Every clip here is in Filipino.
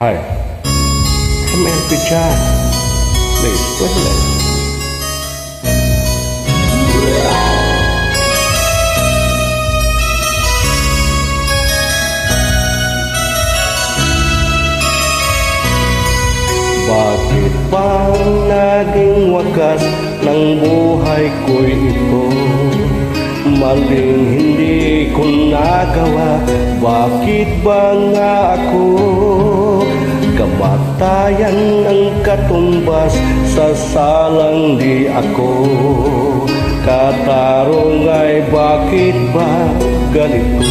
Hi, I'm LP Chan. Please, go ahead. Bakit bang naging wakas ng buhay ko'y ito? Maling hindi ko nagawa, bakit ba nga ako? Kamatayan ng katumbas, sasalang di ako. Katarong ay bakit ba ganito?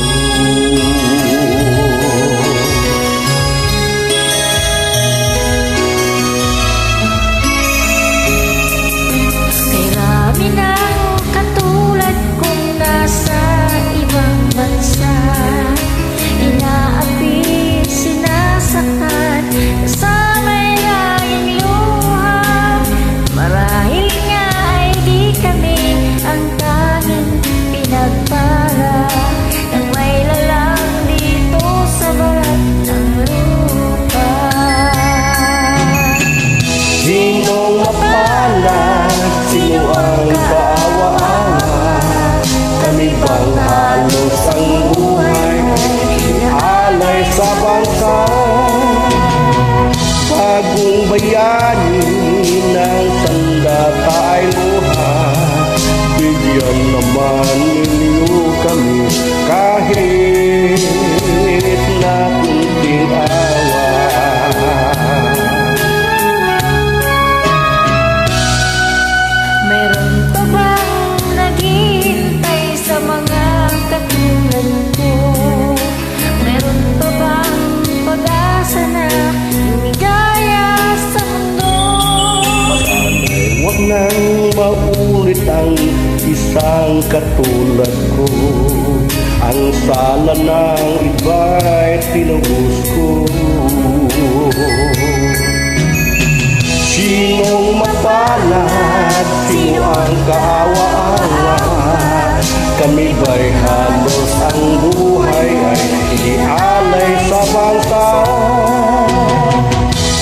Sino ang kaawa-awa? Kami bang halos ang buhay alay sa bangka? Bagong bayani ng sandata ay luha, bigyan naman ninyo kami kahit na kunting awa. Meron pa bang naghihintay sa mga katulad ko? Meron pa bang pag-asa na lumigaya sa mundo? Sana'y huwag nang maulit ang isang katulad ko. Ang sala ng iba'y tinubos ko. Sinong mapalad? Sino ang kaawa-awa? Kami ba'y halos ang buhay ay ialay sa bangka?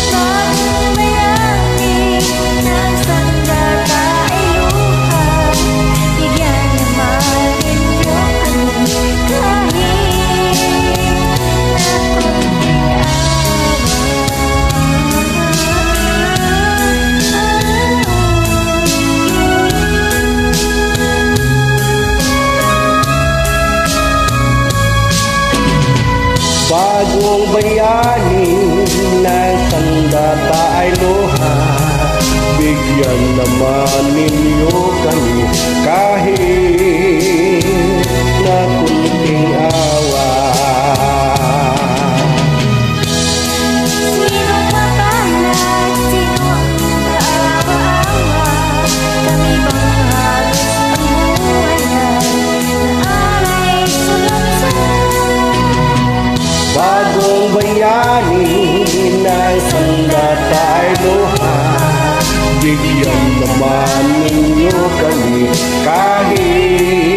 Bagong bayani ng sandata ay luha, bigyan naman ninyo kami kahit na kunting Bagong bayani ng sandata ay luha, bigyan naman ninyo kami kahit na kunting awa. Sino mapalad? Sino ang kaawa-awa? Kami bang halos ang buhay ay naalay sa bansa? Bagong bayani ng sandata ay luha, bigyan naman ninyo kami kahit